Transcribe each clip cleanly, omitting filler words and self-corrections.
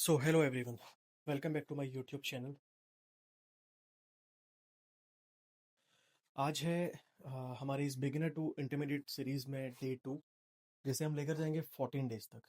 So hello everyone, welcome back to my YouTube channel. आज है हमारी इस बिगिनर टू इंटरमीडिएट सीरीज में डे 2, जिसे हम लेकर जाएंगे 14 डेज तक।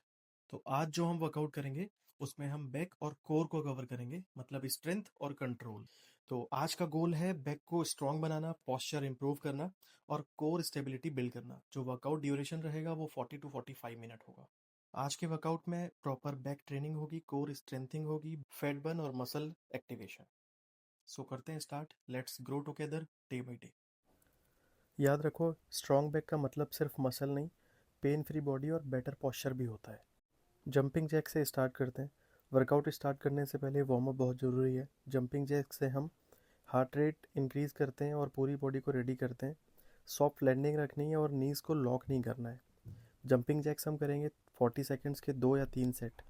तो आज जो हम वर्कआउट करेंगे उसमें हम बैक और कोर को कवर करेंगे, मतलब स्ट्रेंथ और कंट्रोल। तो आज का गोल है बैक को स्ट्रांग बनाना, पोस्चर इंप्रूव करना और कोर स्टेबिलिटी बिल्ड करना। जो वर्कआउट ड्यूरेशन रहेगा वो 40 टू 45 मिनट होगा। आज के वर्कआउट में प्रॉपर बैक ट्रेनिंग होगी, कोर स्ट्रेंथिंग होगी, फैट बर्न और मसल एक्टिवेशन। सो करते हैं start. Let's grow together day by day. याद रखो, स्ट्रॉन्ग बैक का मतलब सिर्फ मसल नहीं, पेन फ्री बॉडी और बेटर पोस्चर भी होता है। जंपिंग जैक से स्टार्ट करते हैं। वर्कआउट स्टार्ट करने से पहले वार्म अप बहुत ज़रूरी है। जंपिंग जैक से हम हार्ट रेट इंक्रीज़ करते हैं और पूरी बॉडी को रेडी करते हैं। सॉफ्ट लैंडिंग रखनी है और नीज़ को लॉक नहीं करना है। जंपिंग जैक्स हम करेंगे 40 सेकेंड्स के 2 या 3 सेट।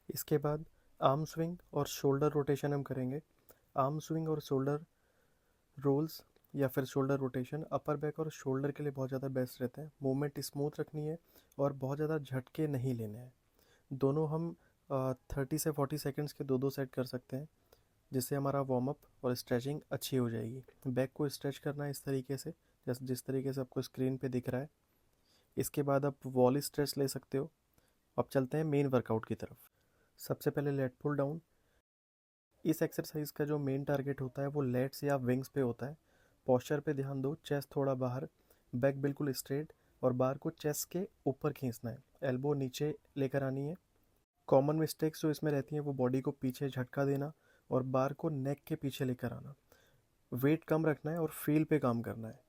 इसके बाद आर्म स्विंग और शोल्डर रोटेशन हम करेंगे। आर्म स्विंग और शोल्डर रोल्स या फिर शोल्डर रोटेशन अपर बैक और शोल्डर के लिए बहुत ज़्यादा बेस्ट रहते हैं। मूवमेंट स्मूथ रखनी है और बहुत ज़्यादा झटके नहीं लेने हैं। दोनों हम 30 से 40 सेकेंड्स के 2-2 सेट कर सकते हैं, जिससे हमारा वार्म अप और स्ट्रेचिंग अच्छी हो जाएगी। बैक को स्ट्रेच करना है इस तरीके से, जिस तरीके से आपको स्क्रीन पे दिख रहा है। इसके बाद आप वॉल स्ट्रेच ले सकते हो। अब चलते हैं मेन वर्कआउट की तरफ। सबसे पहले लेट पुल डाउन। इस एक्सरसाइज का जो मेन टारगेट होता है वो लेट्स या विंग्स पे होता है। पोस्चर पे ध्यान दो, चेस्ट थोड़ा बाहर, बैक बिल्कुल स्ट्रेट और बार को चेस्ट के ऊपर खींचना है। एल्बो नीचे लेकर आनी है। कॉमन मिस्टेक्स जो इसमें रहती हैं वो बॉडी को पीछे झटका देना और बार को नेक के पीछे लेकर आना। वेट कम रखना है और फील पे काम करना है।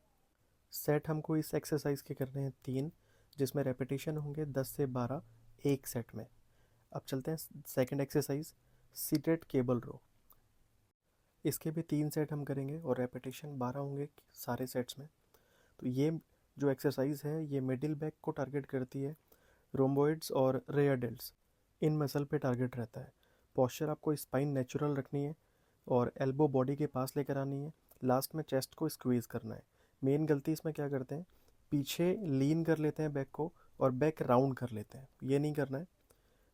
सेट हमको इस एक्सरसाइज के करने हैं 3, जिसमें रेपिटेशन होंगे 10 से 12 एक सेट में। अब चलते हैं सेकंड एक्सरसाइज, सीटेड केबल रो। इसके भी 3 सेट हम करेंगे और रेपिटेशन 12 होंगे सारे सेट्स में। तो ये जो एक्सरसाइज है ये मिडिल बैक को टारगेट करती है। रोम्बोइड्स और रेयर डेल्ट्स इन मसल पे टारगेट रहता है। पोस्चर आपको स्पाइन नेचुरल रखनी है और एल्बो बॉडी के पास लेकर आनी है। लास्ट में चेस्ट को स्क्वीज़ करना है। मेन गलती इसमें क्या करते हैं, पीछे लीन कर लेते हैं बैक को और बैक राउंड कर लेते हैं, ये नहीं करना है।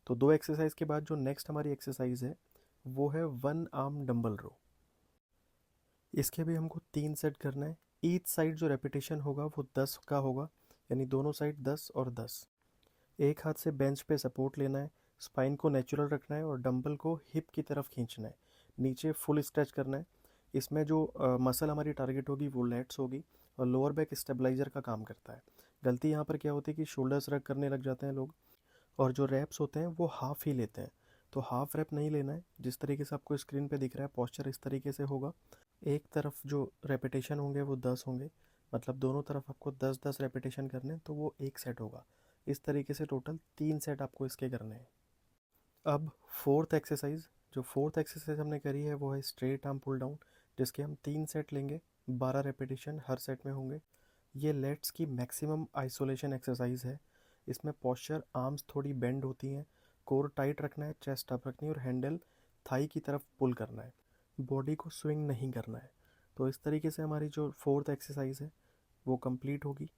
तो 2 एक्सरसाइज के बाद जो नेक्स्ट हमारी एक्सरसाइज है वो है 1 आर्म डंबल रो। इसके भी हमको 3 सेट करना है। ईच साइड जो रेपिटेशन होगा वो 10 का होगा, यानी दोनों साइड 10 और 10। एक हाथ से बेंच पे सपोर्ट लेना है, स्पाइन को नेचुरल रखना है और डंबल को हिप की तरफ खींचना है। नीचे फुल स्ट्रेच करना है। इसमें जो मसल हमारी टारगेट होगी वो लेट्स होगी और लोअर बैक स्टेबलाइजर का काम करता है। गलती यहाँ पर क्या होती है कि शोल्डर्स रख करने लग जाते हैं लोग और जो रैप्स होते हैं वो हाफ ही लेते हैं। तो हाफ रैप नहीं लेना है। जिस तरीके से आपको स्क्रीन पे दिख रहा है पोस्चर इस तरीके से होगा। एक तरफ जो रेपिटेशन होंगे वो 10 होंगे, मतलब दोनों तरफ आपको 10-10 रेपिटेशन करने हैं, तो वो एक सेट होगा। इस तरीके से टोटल 3 सेट आपको इसके करने हैं। अब फोर्थ एक्सरसाइज, जो फोर्थ एक्सरसाइज हमने करी है वो है स्ट्रेट आर्म पुल डाउन, जिसके हम 3 सेट लेंगे। 12 रेपिटेशन हर सेट में होंगे। ये लेट्स की मैक्सिमम आइसोलेशन एक्सरसाइज है। इसमें पोस्चर, आर्म्स थोड़ी बेंड होती हैं, कोर टाइट रखना है, चेस्ट अप रखनी है और हैंडल थाई की तरफ पुल करना है। बॉडी को स्विंग नहीं करना है। तो इस तरीके से हमारी जो फोर्थ एक्सरसाइज है वो कंप्लीट होगी।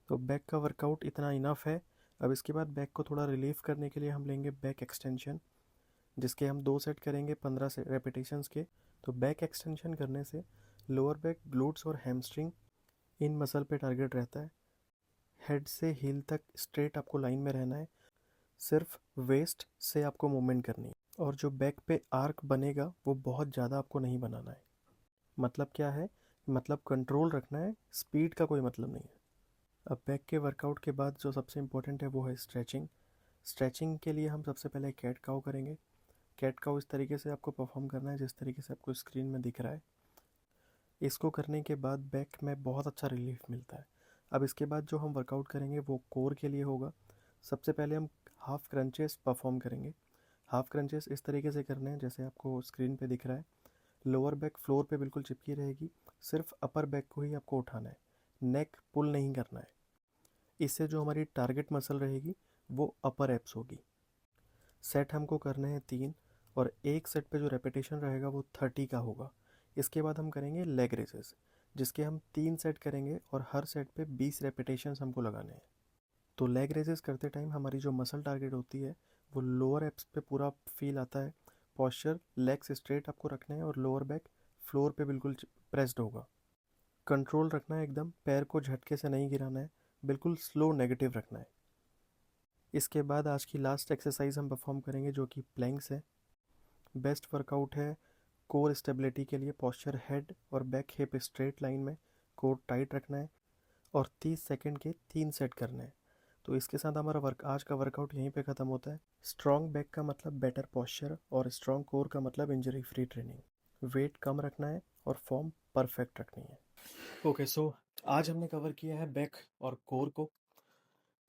तो बैक का वर्कआउट इतना इनफ है। अब इसके बाद बैक को थोड़ा रिलीफ करने के लिए हम लेंगे बैक एक्सटेंशन, जिसके हम 2 सेट करेंगे 15 से रेपिटेशंस के। तो बैक एक्सटेंशन करने से लोअर बैक, ग्लूट्स और हैमस्ट्रिंग इन मसल पे टारगेट रहता है। हेड से हील तक स्ट्रेट आपको लाइन में रहना है। सिर्फ वेस्ट से आपको मूवमेंट करनी है और जो बैक पे आर्क बनेगा वो बहुत ज़्यादा आपको नहीं बनाना है। मतलब क्या है, मतलब कंट्रोल रखना है, स्पीड का कोई मतलब नहीं है। अब बैक के वर्कआउट के बाद जो सबसे इम्पोर्टेंट है वो है स्ट्रेचिंग। स्ट्रेचिंग के लिए हम सबसे पहले कैट काउ करेंगे। कैट काउ इस तरीके से आपको परफॉर्म करना है जिस तरीके से आपको स्क्रीन में दिख रहा है। इसको करने के बाद बैक में बहुत अच्छा रिलीफ मिलता है। अब इसके बाद जो हम वर्कआउट करेंगे वो कोर के लिए होगा। सबसे पहले हम हाफ क्रंचेस परफॉर्म करेंगे। हाफ क्रंचेस इस तरीके से करने हैं जैसे आपको स्क्रीन पे दिख रहा है। लोअर बैक फ्लोर पे बिल्कुल चिपकी रहेगी, सिर्फ अपर बैक को ही आपको उठाना है, नेक पुल नहीं करना है। इससे जो हमारी टारगेट मसल रहेगी वो अपर एप्स होगी। सेट हमको करने हैं 3 और एक सेट पे जो रेपिटेशन रहेगा वो 30 का होगा। इसके बाद हम करेंगे लेग रेसेस, जिसके हम 3 सेट करेंगे और हर सेट पे 20 रेपिटेशन हमको लगाने हैं। तो लेग रेसेस करते टाइम हमारी जो मसल टारगेट होती है वो लोअर एब्स पे पूरा फील आता है। पॉस्चर लेग्स स्ट्रेट आपको रखना है और लोअर बैक फ्लोर पे बिल्कुल प्रेस्ड होगा। कंट्रोल रखना है एकदम, पैर को झटके से नहीं गिराना है, बिल्कुल स्लो नेगेटिव रखना है। इसके बाद आज की लास्ट एक्सरसाइज हम परफॉर्म करेंगे जो कि प्लैंक्स है। बेस्ट वर्कआउट है कोर स्टेबिलिटी के लिए। पॉस्चर हेड और बैक हिप स्ट्रेट लाइन में, कोर टाइट रखना है और 30 सेकंड के 3 सेट करना है। तो इसके साथ हमारा आज का वर्कआउट यहीं पे ख़त्म होता है। स्ट्रॉन्ग बैक का मतलब बेटर पॉस्चर और स्ट्रॉन्ग कोर का मतलब इंजरी फ्री ट्रेनिंग। वेट कम रखना है और फॉर्म परफेक्ट रखनी है। ओके सो आज हमने कवर किया है बैक और कोर को।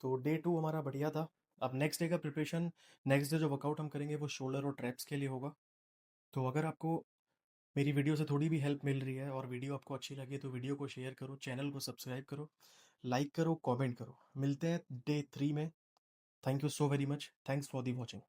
तो डे 2 हमारा बढ़िया था। अब नेक्स्ट डे का प्रिपरेशन, नेक्स्ट डे जो वर्कआउट हम करेंगे वो शोल्डर और ट्रैप्स के लिए होगा। तो अगर आपको मेरी वीडियो से थोड़ी भी हेल्प मिल रही है और वीडियो आपको अच्छी लगी तो वीडियो को शेयर करो, चैनल को सब्सक्राइब करो, लाइक करो, कमेंट करो। मिलते हैं डे 3 में। Thank you so very much. Thanks for the watching.